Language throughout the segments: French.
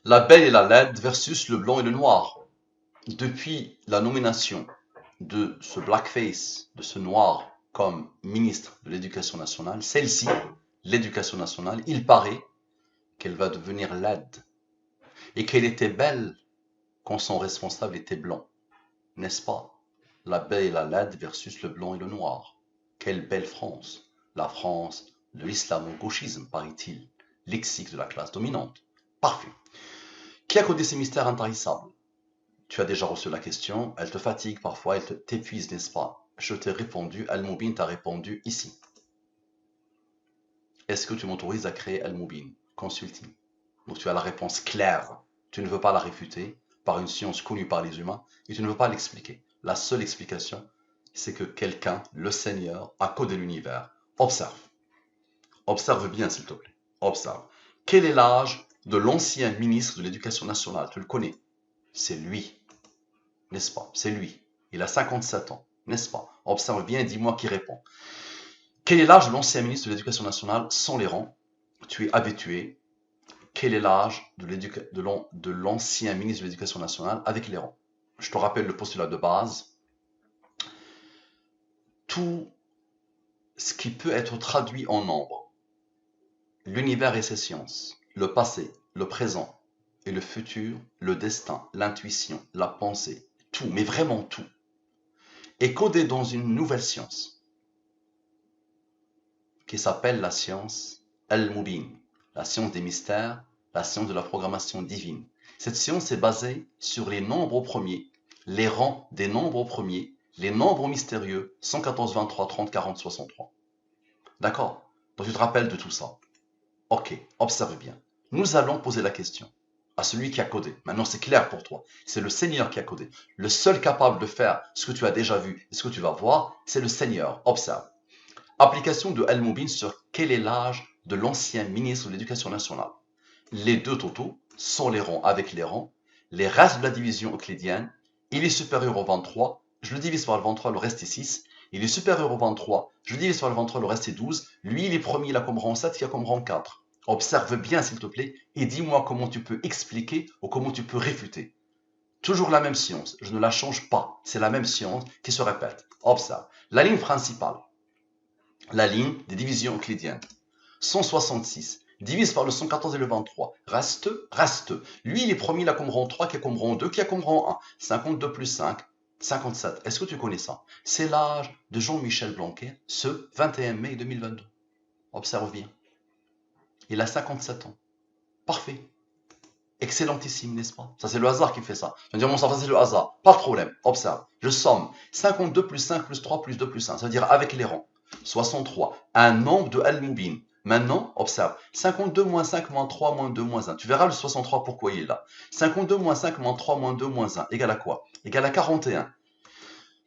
La belle et la laide versus le blanc et le noir. Depuis la nomination de ce blackface, de ce noir, comme ministre de l'Éducation nationale, celle-ci, l'Éducation nationale, il paraît qu'elle va devenir laide. Et qu'elle était belle quand son responsable était blanc. N'est-ce pas? La belle et la laide versus le blanc et le noir. Quelle belle France. La France de l'islamo-gauchisme, paraît-il. Lexique de la classe dominante. Parfait. Qui a codé ces mystères intarissables? Tu as déjà reçu la question, elle te fatigue parfois, elle t'épuise, n'est-ce pas? Je t'ai répondu, Al-Moubin t'a répondu ici. Est-ce que tu m'autorises à créer Al-Moubin Consulting. Donc tu as la réponse claire. Tu ne veux pas la réfuter par une science connue par les humains et tu ne veux pas l'expliquer. La seule explication, c'est que quelqu'un, le Seigneur, a codé l'univers. Observe. Observe bien, s'il te plaît. Observe. Quel est l'âge de l'ancien ministre de l'Éducation nationale? Tu le connais. C'est lui. N'est-ce pas? C'est lui. Il a 57 ans. N'est-ce pas? Observe bien et dis-moi qui répond. Quel est l'âge de l'ancien ministre de l'Éducation nationale sans les rangs? Tu es habitué. Quel est l'âge de l'ancien ministre de l'Éducation nationale avec les rangs? Je te rappelle le postulat de base. Tout ce qui peut être traduit en nombre, l'univers et ses sciences, le passé, le présent et le futur, le destin, l'intuition, la pensée, tout, mais vraiment tout, est codé dans une nouvelle science qui s'appelle la science Al-Moubin, la science des mystères, la science de la programmation divine. Cette science est basée sur les nombres au premier, les rangs des nombres au premier, les nombres mystérieux, 114, 23, 30, 40, 63. D'accord? Donc tu te rappelles de tout ça. Ok, observe bien. Nous allons poser la question à celui qui a codé. Maintenant, c'est clair pour toi. C'est le Seigneur qui a codé. Le seul capable de faire ce que tu as déjà vu et ce que tu vas voir, c'est le Seigneur. Observe. Application de Al-Moubin sur quel est l'âge de l'ancien ministre de l'Éducation nationale. Les deux totaux sont les rangs avec les rangs. Les restes de la division euclidienne, il est supérieur au 23. Je le divise par le 23, le reste est 6. Il est supérieur au 23. Je le divise par le 23, le reste est 12. Lui, il est premier, il a comme rang 7, il a comme rang 4. Observe bien, s'il te plaît, et dis-moi comment tu peux expliquer ou comment tu peux réfuter. Toujours la même science, je ne la change pas. C'est la même science qui se répète. Observe. La ligne principale, la ligne des divisions euclidiennes. 166 divise par le 114 et le 23. Reste. Lui, il est premier, il a comme rang 3, qui a comme rang 2, qui a comme rang 1. 52 plus 5, 57. Est-ce que tu connais ça? C'est l'âge de Jean-Michel Blanquer, ce 21 mai 2022. Observe bien. Il a 57 ans. Parfait. Excellentissime, n'est-ce pas? Ça, c'est le hasard qui fait ça. Je vais dire, mon ça, c'est le hasard. Pas de problème. Observe. Je somme. 52 plus 5 plus 3 plus 2 plus 1. Ça veut dire avec les rangs. 63. Un nombre de Al-Moubin. Maintenant, observe. 52 moins 5 moins 3 moins 2 moins 1. Tu verras le 63 pourquoi il est là. 52 moins 5 moins 3 moins 2 moins 1. Égale à quoi? Égale à 41.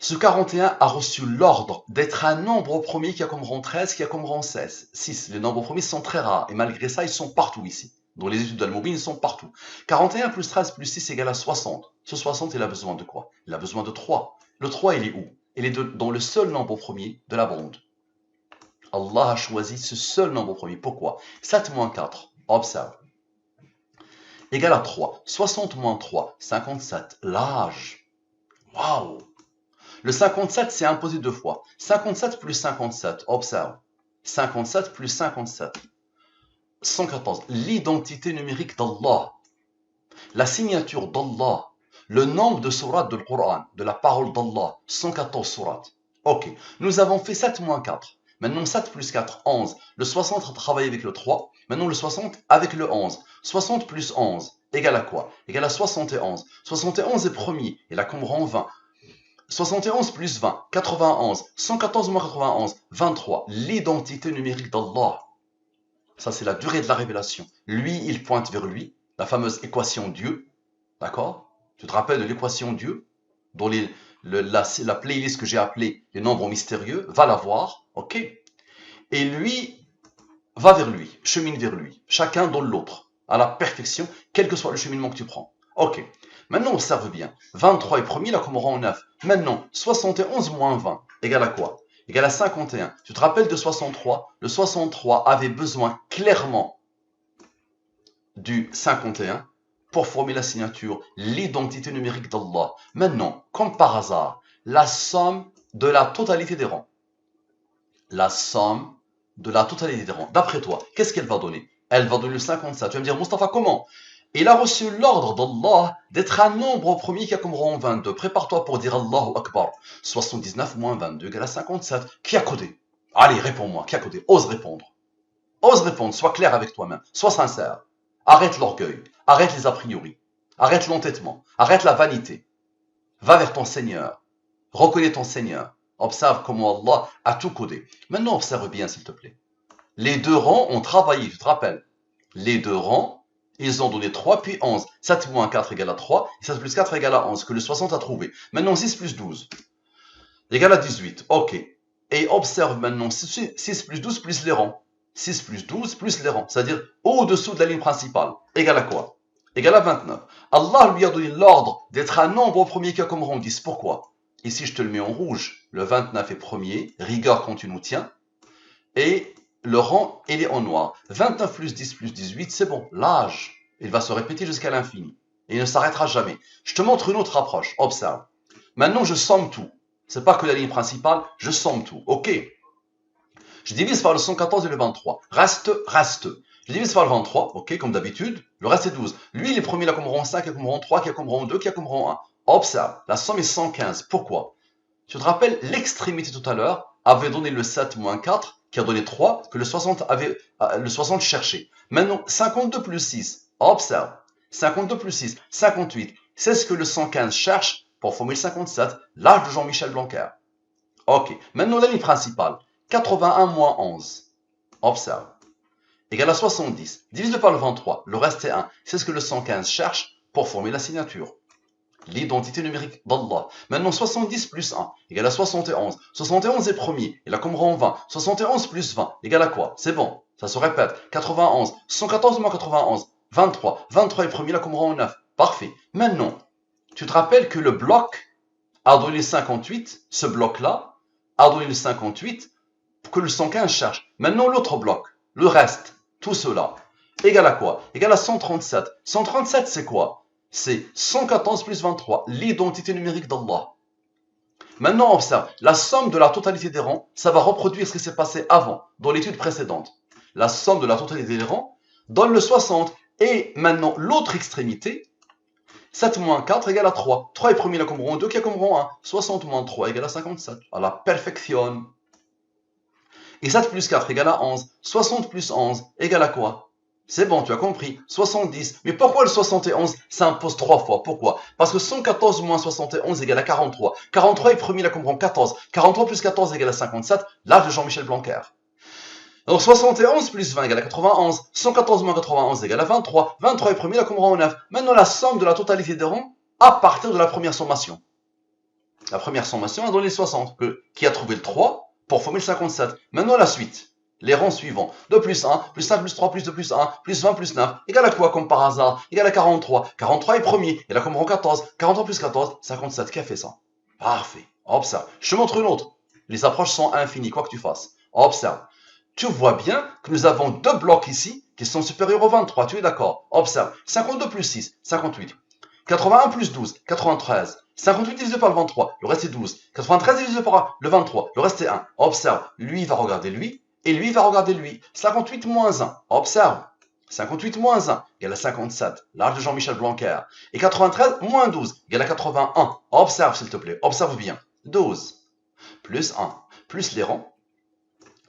Ce 41 a reçu l'ordre d'être un nombre au premier qui a comme rang 13, qui a comme rang 16. 6. Les nombres au premier sont très rares. Et malgré ça, ils sont partout ici. Dans les études d'Al-Moubin, ils sont partout. 41 plus 13 plus 6 égale à 60. Ce 60, il a besoin de quoi? Il a besoin de 3. Le 3, il est où? Il est dans le seul nombre au premier de la bande. Allah a choisi ce seul nombre au premier. Pourquoi? 7 moins 4. Observe. Égale à 3. 60 moins 3. 57. L'âge. Waouh! Le 57, c'est imposé deux fois. 57 plus 57. Observe. 57 plus 57. 114. L'identité numérique d'Allah. La signature d'Allah. Le nombre de sourates de Coran, de la parole d'Allah. 114 sourates. Ok. Nous avons fait 7 moins 4. Maintenant, 7 plus 4, 11. Le 60 a travaillé avec le 3. Maintenant, le 60 avec le 11. 60 plus 11 égale à quoi? Égale à 71. 71 est premier. Il a comme rang 20. 71 plus 20, 91. 114 moins 91, 23. L'identité numérique d'Allah. Ça, c'est la durée de la révélation. Lui, il pointe vers lui. La fameuse équation Dieu. D'accord? Tu te rappelles de l'équation Dieu? Dans la playlist que j'ai appelée les nombres mystérieux. Va la voir. Ok? Et lui va vers lui. Chemine vers lui. Chacun dans l'autre. À la perfection, quel que soit le cheminement que tu prends. Ok. Maintenant, observe bien. 23 est premier, il a comme rang 9. Maintenant, 71 moins 20 égale à quoi? Égale à 51. Tu te rappelles de 63? Le 63 avait besoin clairement du 51 pour former la signature, l'identité numérique d'Allah. Maintenant, comme par hasard, la somme de la totalité des rangs. La somme de la totalité des rangs. D'après toi, qu'est-ce qu'elle va donner? Elle va donner le 57. Tu vas me dire, Mustapha, comment? Il a reçu l'ordre d'Allah d'être un nombre premier qui a comme rang 22. Prépare-toi pour dire Allahu Akbar. 79 moins 22 égale à 57. Qui a codé? Allez, réponds-moi. Qui a codé? Ose répondre. Ose répondre. Sois clair avec toi-même. Sois sincère. Arrête l'orgueil. Arrête les a priori. Arrête l'entêtement. Arrête la vanité. Va vers ton Seigneur. Reconnais ton Seigneur. Observe comment Allah a tout codé. Maintenant, observe bien, s'il te plaît. Les deux rangs ont travaillé, tu te rappelles. Les deux rangs, ils ont donné 3 puis 11. 7 moins 4 égale à 3. Et 7 plus 4 égale à 11, que le 60 a trouvé. Maintenant, 6 plus 12 égale à 18. OK. Et observe maintenant 6 plus 12 plus les rangs. 6 plus 12 plus les rangs. C'est-à-dire au-dessous de la ligne principale. Égale à quoi? Égale à 29. Allah lui a donné l'ordre d'être un nombre au premier qui a comme rang 10. Pourquoi? Ici, je te le mets en rouge. Le 29 est premier. Rigueur quand tu nous tiens. Et le rang, il est en noir. 29 plus 10 plus 18, c'est bon. L'âge, il va se répéter jusqu'à l'infini. Et il ne s'arrêtera jamais. Je te montre une autre approche. Observe. Maintenant, je somme tout. C'est pas que la ligne principale, je somme tout. OK. Je divise par le 114 et le 23. Reste. Je divise par le 23, OK, comme d'habitude. Le reste est 12. Lui, il est premier, il a comme rang 5, il a comme rang 3, qui a comme rang 2, qui a comme rang 1. Observe. La somme est 115. Pourquoi? Tu te rappelles, l'extrémité tout à l'heure avait donné le 7 moins 4, qui a donné 3, que le 60 cherchait. Maintenant, 52 plus 6, observe, 52 plus 6, 58, c'est ce que le 115 cherche pour former le 57, l'âge de Jean-Michel Blanquer. OK, maintenant la ligne principale, 81 moins 11, observe, égale à 70, divise par le 23, le reste est 1, c'est ce que le 115 cherche pour former la signature. L'identité numérique d'Allah. Maintenant, 70 plus 1 égale à 71. 71 est premier, il a comme rang 20. 71 plus 20 égale à quoi? C'est bon, ça se répète. 91, 114 moins 91, 23. 23 est premier, il a comme rang 9. Parfait. Maintenant, tu te rappelles que le bloc a donné 58, ce bloc-là a donné le 58 que le 115 cherche. Maintenant, l'autre bloc, le reste, tout cela, égale à quoi? Égale à 137. 137, c'est quoi? C'est 114 plus 23, l'identité numérique d'Allah. Maintenant, observe, la somme de la totalité des rangs, ça va reproduire ce qui s'est passé avant, dans l'étude précédente. La somme de la totalité des rangs donne le 60. Et maintenant, l'autre extrémité, 7 moins 4 égale à 3. 3 est premier, là comme rang 2, qui a comme rang 1. 60 moins 3 égale à 57. À la perfection. Et 7 plus 4 égale à 11. 60 plus 11 égale à quoi? C'est bon, tu as compris. 70. Mais pourquoi le 71 s'impose 3 fois? Pourquoi? Parce que 114 moins 71 égale à 43. 43 est premier, là comprend 14. 43 plus 14 égale à 57. L'âge de Jean-Michel Blanquer. Alors 71 plus 20 égale à 91. 114 moins 91 égale à 23. 23 est premier, là comprend 9. Maintenant, la somme de la totalité des rangs à partir de la première sommation. La première sommation a donné 60. Qui a trouvé le 3 pour former le 57. Maintenant, la suite. Les rangs suivants. 2 plus 1, plus 5 plus 3, plus 2 plus 1, plus 20 plus 9, égale à quoi comme par hasard? Égale à 43. 43 est premier, et là comme rang 14. 43 plus 14, 57. Qui a fait ça? Parfait. Observe. Je te montre une autre. Les approches sont infinies, quoi que tu fasses. Observe. Tu vois bien que nous avons deux blocs ici qui sont supérieurs au 23. Tu es d'accord? Observe. 52 plus 6, 58. 81 plus 12, 93. 58 divisé par le 23, le reste est 12. 93 divisé par le 23, le reste est 1. Observe. Lui, il va regarder lui. Et lui va regarder lui. 58 moins 1. Observe. 58 moins 1 égale à 57. L'âge de Jean-Michel Blanquer. Et 93 moins 12 égale à 81. Observe s'il te plaît. Observe bien. 12 plus 1 plus les rangs.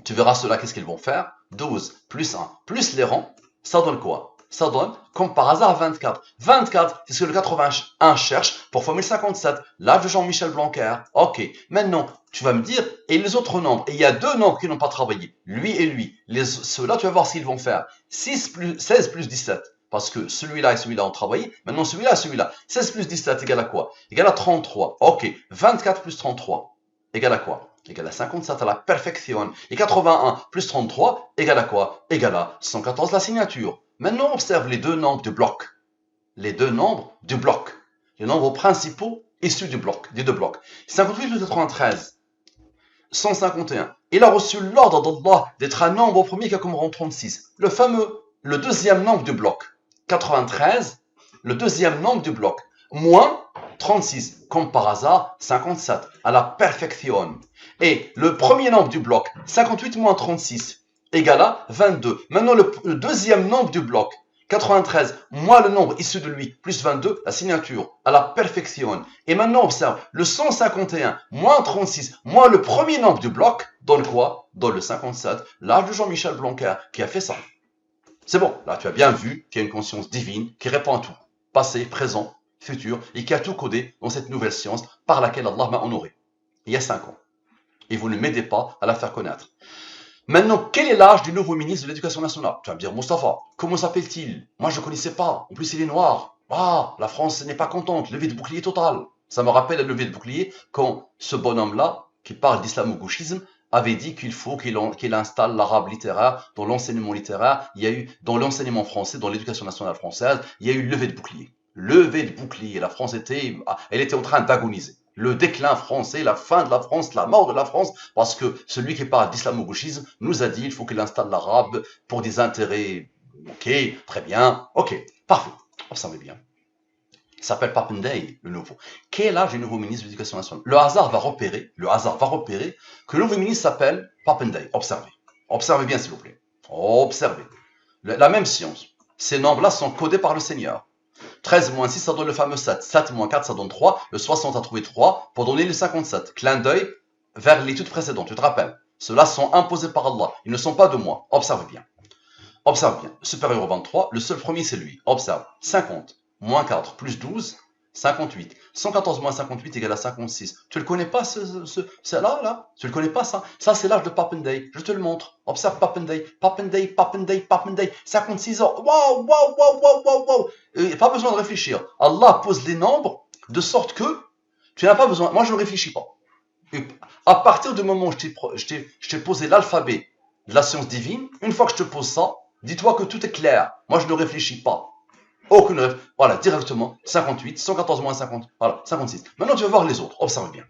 Tu verras cela, qu'est-ce qu'ils vont faire. 12 plus 1 plus les rangs. Ça donne quoi? Ça donne, comme par hasard, 24. 24, c'est ce que le 81 cherche pour former le 57. L'âge de Jean-Michel Blanquer. OK. Maintenant, tu vas me dire, et les autres nombres? Et il y a deux nombres qui n'ont pas travaillé. Lui et lui. Ceux-là, tu vas voir ce qu'ils vont faire. 16 plus 17. Parce que celui-là et celui-là ont travaillé. Maintenant, celui-là et celui-là. 16 plus 17 égale à quoi? Égale à 33. OK. 24 plus 33 égale à quoi? Égale à 57 à la perfection. Et 81 plus 33 égale à quoi? Égale à 114 la signature. Maintenant, observe les deux nombres du bloc. Les deux nombres du bloc. Les nombres principaux issus du bloc, des deux blocs. 58 plus 93. 151. Il a reçu l'ordre d'Allah d'être un nombre au premier qui a comme rang 36. Le deuxième nombre du bloc. 93 le deuxième nombre du bloc, moins 36, comme par hasard, 57, à la perfection. Et le premier nombre du bloc, 58 moins 36, égale à 22. Maintenant, le deuxième nombre du bloc, 93 moins le nombre issu de lui, plus 22, la signature, à la perfection. Et maintenant, observe, le 151 moins 36 moins le premier nombre du bloc, donne quoi? Donne le 57, l'âge de Jean-Michel Blanquer, qui a fait ça. C'est bon, là tu as bien vu qu'il y a une conscience divine qui répond à tout, passé, présent, futur, et qui a tout codé dans cette nouvelle science par laquelle Allah m'a honoré, il y a 5 ans. Et vous ne m'aidez pas à la faire connaître. Maintenant, quel est l'âge du nouveau ministre de l'Éducation nationale? Tu vas me dire, Moustapha, comment s'appelle-t-il? Moi, je ne connaissais pas. En plus, il est noir. Ah, la France n'est pas contente. Levée de bouclier total. Ça me rappelle la levée de bouclier quand ce bonhomme-là, qui parle d'islamo-gauchisme, avait dit qu'il faut qu'il installe l'arabe littéraire dans l'enseignement littéraire. Il y a eu, dans l'enseignement français, dans l'éducation nationale française, il y a eu levée de bouclier. Levée de bouclier. La France elle était en train d'agoniser. Le déclin français, la fin de la France, la mort de la France, parce que celui qui parle d'islamo-gauchisme nous a dit qu'il faut qu'il installe l'arabe pour des intérêts. Ok, très bien, ok, parfait, observez bien. Il s'appelle Papendey, le nouveau. Quel âge est le nouveau ministre de l'Éducation nationale? Le hasard va repérer que le nouveau ministre s'appelle Papendey. Observez. Observez bien, s'il vous plaît. Observez. La même science. Ces nombres-là sont codés par le Seigneur. 13 moins 6, ça donne le fameux 7. 7 moins 4, ça donne 3. Le 60 a trouvé 3 pour donner le 57. Clin d'œil vers l'étude précédente, tu te rappelles. Ceux-là sont imposés par Allah. Ils ne sont pas de moi. Observe bien. Observe bien. Supérieur au 23, le seul premier, c'est lui. Observe. 50 moins 4 plus 12, 58. 114 moins 58 égale à 56. Tu le connais pas, là? Tu le connais pas, ça? Ça, c'est l'âge de Papendey. Je te le montre. Observe Papendey. Papendey, Papendey, Papendey. 56 ans. Waouh, waouh, waouh, waouh, waouh, waouh. Pas besoin de réfléchir. Allah pose les nombres de sorte que tu n'as pas besoin. Moi, je ne réfléchis pas. Et à partir du moment où je t'ai posé l'alphabet de la science divine, une fois que je te pose ça, dis-toi que tout est clair. Moi, je ne réfléchis pas. Aucune rêve. Voilà, directement, 58, 114 moins 50, voilà, 56. Maintenant, tu vas voir les autres. Observe bien.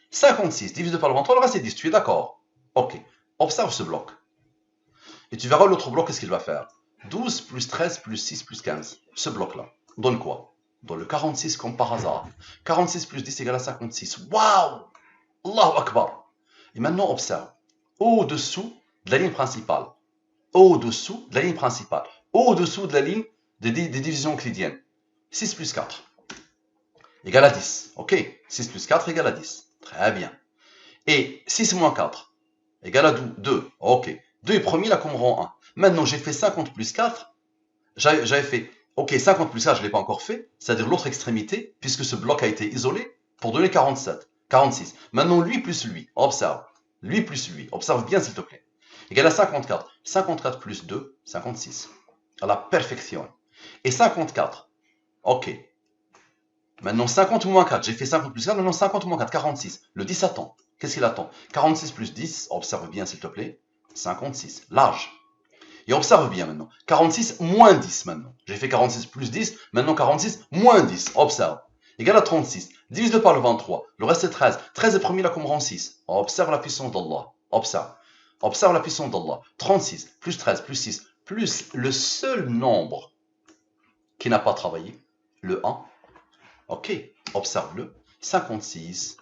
56 divisé par le 23, le reste est 10. Tu es d'accord? Ok. Observe ce bloc. Et tu verras l'autre bloc, qu'est-ce qu'il va faire? 12 plus 13 plus 6 plus 15. Ce bloc-là. Donne quoi? Donne le 46 comme par hasard. 46 plus 10 égale à 56. Waouh! Allahu Akbar. Et maintenant, observe. Au-dessous de la ligne principale. Au-dessous de la ligne principale. Au-dessous de la ligne des divisions euclidiennes. 6 plus 4 égale à 10. Ok, 6 plus 4 égale à 10. Très bien. Et 6 moins 4 égale à 2. Ok, 2 est premier là comme rang 1. Maintenant, j'ai fait 50 plus 4. J'avais fait, ok, 50 plus 4, je ne l'ai pas encore fait, c'est-à-dire l'autre extrémité, puisque ce bloc a été isolé, pour donner 47, 46. Maintenant, lui plus lui, observe. Lui plus lui, observe bien s'il te plaît. Égale à 54. 54 plus 2, 56. À la perfection. Et 54. Ok. Maintenant 50 moins 4. J'ai fait 50 plus 4. Maintenant 50 moins 4. 46. Le 10 attend. Qu'est-ce qu'il attend? 46 plus 10. Observe bien s'il te plaît. 56. L'âge. Et observe bien maintenant. 46 moins 10 maintenant. J'ai fait 46 plus 10. Maintenant 46 moins 10. Observe. Égal à 36. Divise par le 23. Le reste est 13. 13 est premier là comme rang 6. Observe la puissance d'Allah. Observe. Observe la puissance d'Allah. 36 plus 13 plus 6 plus le seul nombre qui n'a pas travaillé, le 1. Ok, observe-le. 56.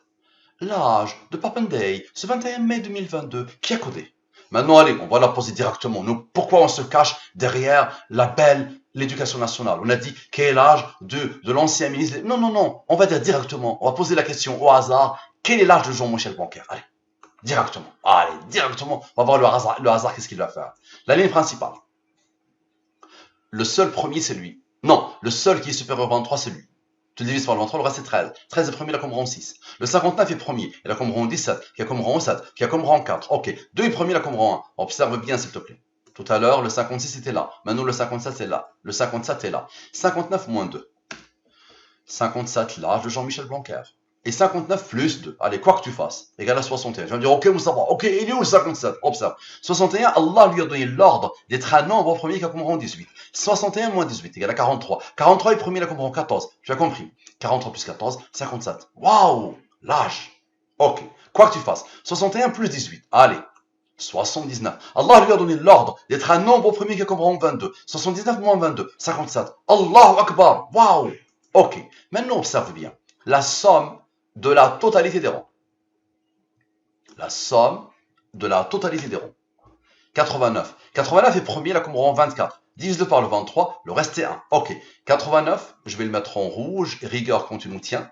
L'âge de Papendey, ce 21 mai 2022, qui a codé? Maintenant, allez, on va la poser directement. Nous, pourquoi on se cache derrière la belle l'éducation nationale? On a dit quel âge de l'ancien ministre? Non, non, non, on va dire directement. On va poser la question au hasard. Quel est l'âge de Jean-Michel Blanquer? Allez, directement. Allez, directement. On va voir le hasard qu'est-ce qu'il va faire. La ligne principale. Le seul premier, c'est lui. Non, le seul qui est supérieur au 23, c'est lui. Tu le divises par le 23, le reste c'est 13. 13 est premier, il a comme rang 6. Le 59 est premier, il a comme rang 17, qui a comme rang 7, qui a comme rang 4. Ok, 2 est premier, il a comme rang 1. Observe bien s'il te plaît. Tout à l'heure, le 56 était là. Maintenant, le 57 est là. Le 57 est là. 59 moins 2. 57, l'âge de Jean-Michel Blanquer. Et 59 plus 2. Allez, quoi que tu fasses, égale à 61. Je vais me dire, ok, Moustapha, ok, il est où le 57? Observe. 61, Allah lui a donné l'ordre d'être un nombre premier qui a comme rang 18. 61 moins 18 égale à 43. 43 est premier, il a comme rang 14. Tu as compris? 43 plus 14, 57. Waouh! L'âge. Ok. Quoi que tu fasses. 61 plus 18. Allez. 79. Allah lui a donné l'ordre d'être un nombre premier qui comprend 22. 79 moins 22, 57. Allahu Akbar. Waouh. Ok. Maintenant, observe bien. La somme de la totalité des rangs. La somme de la totalité des rangs. 89. 89 est premier, là, comme rang 24. Divisé par le 23, le reste est 1. Ok. 89, je vais le mettre en rouge, rigueur quand tu nous tiens.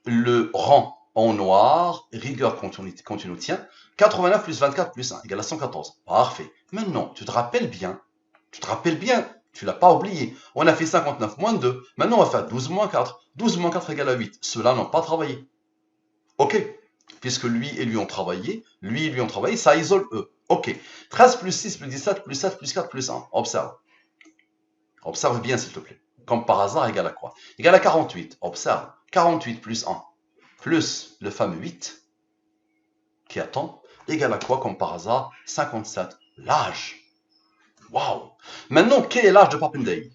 Le rang en noir, rigueur quand tu nous tiens. 89 plus 24 plus 1 égale à 114. Parfait. Maintenant, tu te rappelles bien, tu l'as pas oublié. On a fait 59 moins 2. Maintenant, on va faire 12 moins 4. 12 moins 4 égale à 8. Ceux-là n'ont pas travaillé. Ok. Puisque lui et lui ont travaillé, ça isole eux. Ok. 13 plus 6 plus 17 plus 7 plus 4 plus 1. Observe. Observe bien, s'il te plaît. Comme par hasard, égale à quoi? Égale à 48. Observe. 48 plus 1 plus le fameux 8 qui attend, égale à quoi comme par hasard? 57. L'âge. Waouh. Maintenant, quel est l'âge de Papindaï?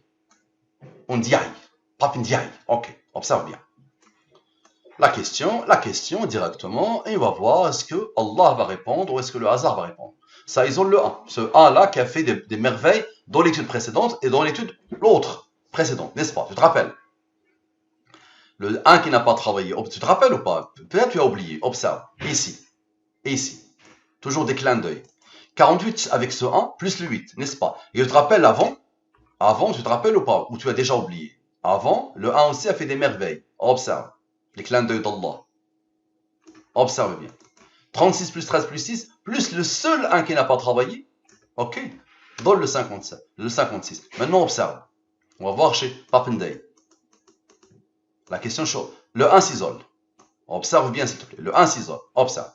On dit aïe. Papindaï. Ok. Observe bien. La question directement, et on va voir est-ce que Allah va répondre ou est-ce que le hasard va répondre. Ça isole le 1. Ce 1-là qui a fait des merveilles dans l'étude précédente et dans l'étude l'autre précédente, n'est-ce pas? Tu te rappelles? Le 1 qui n'a pas travaillé, tu te rappelles ou pas? Peut-être tu as oublié. Observe. Ici. Et ici. Toujours des clins d'œil. 48 avec ce 1 plus le 8, n'est-ce pas? Et tu te rappelles avant, tu te rappelles ou pas? Ou tu as déjà oublié? Avant, le 1 aussi a fait des merveilles. Observe. Les clins d'œil d'Allah. Observe bien. 36 plus 13 plus 6, plus le seul 1 qui n'a pas travaillé. Ok. Donne le 57, le 56. Maintenant, observe. On va voir chez Papindaï. La question chaude. Le 1 s'isole. Observe bien, s'il te plaît. Le 1 s'isole. Observe.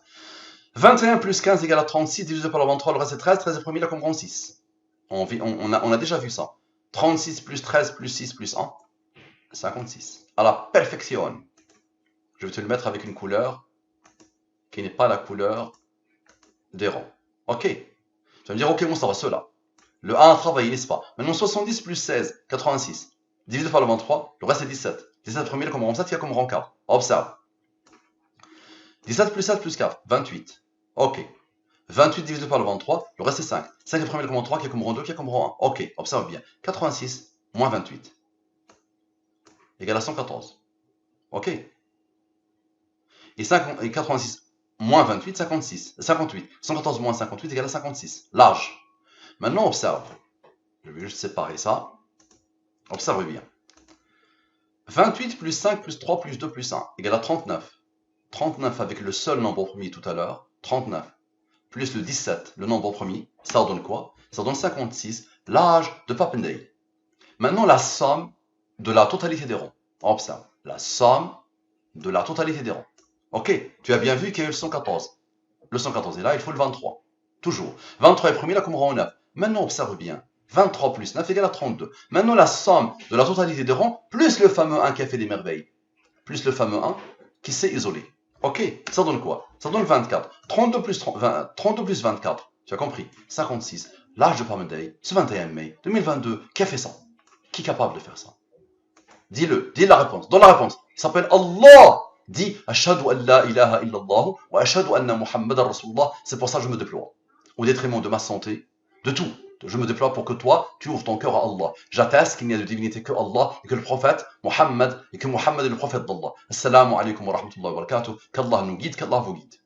21 plus 15 égale à 36, divisé par le 23, le reste est 13. 13 est premier, là, comprend 6. On a déjà vu ça. 36 plus 13 plus 6 plus 1, 56. À la perfection. Je vais te le mettre avec une couleur qui n'est pas la couleur des rangs. Ok. Tu vas me dire, ok, bon, ça va, ceux-là. Le 1 a travaillé, n'est-ce pas? Maintenant, 70 plus 16, 86. Divisé par le 23, le reste est 17. 17 premier, là, comme rang 7, il y a comme rang 4. Observe. 17 plus 7 plus 4, 28. Ok. 28 divisé par le 23, le reste est 5. 5 est premier, comme rang 3, qui est comme rang 2, qui est comme rang 1. Ok, observe bien. 86 moins 28 égale à 114. Ok. Et 86 moins 28, 56. 58. 114 moins 58 égale à 56. L'âge. Maintenant, observe. Je vais juste séparer ça. Observe bien. 28 plus 5 plus 3 plus 2 plus 1 égale à 39. 39 avec le seul nombre premier tout à l'heure. 39. Plus le 17, le nombre premier. Ça donne quoi? Ça donne 56. L'âge de Papindaï. Maintenant, la somme de la totalité des rangs. Observe. La somme de la totalité des rangs. Ok, tu as bien vu qu'il y a eu le 114. Le 114 est là, il faut le 23. Toujours. 23 est premier, là, comme rang 9. Maintenant, observe bien. 23 plus 9 égale à 32. Maintenant, la somme de la totalité des rangs, plus le fameux 1 qui a fait des merveilles. Plus le fameux 1 qui s'est isolé. Ok, ça donne quoi? Ça donne 24. 32 plus 24. Tu as compris? 56. L'âge de Papindaï, ce 21 mai 2022, qui a fait ça? Qui est capable de faire ça? Dis-le, dis la réponse. Donne la réponse. Il s'appelle Allah. Dis Ashhadu an la ilaha illallah wa ashhadu anna Muhammadan Rasulullah. C'est pour ça que je me déploie. Au détriment de ma santé, de tout. Je me déploie pour que toi, tu ouvres ton cœur à Allah. J'atteste qu'il n'y a de divinité que Allah et que le prophète Muhammad et que Muhammad est le prophète d'Allah. Assalamu alaikum wa rahmatullahi wa barakatuh. Qu'Allah nous guide, qu'Allah vous guide.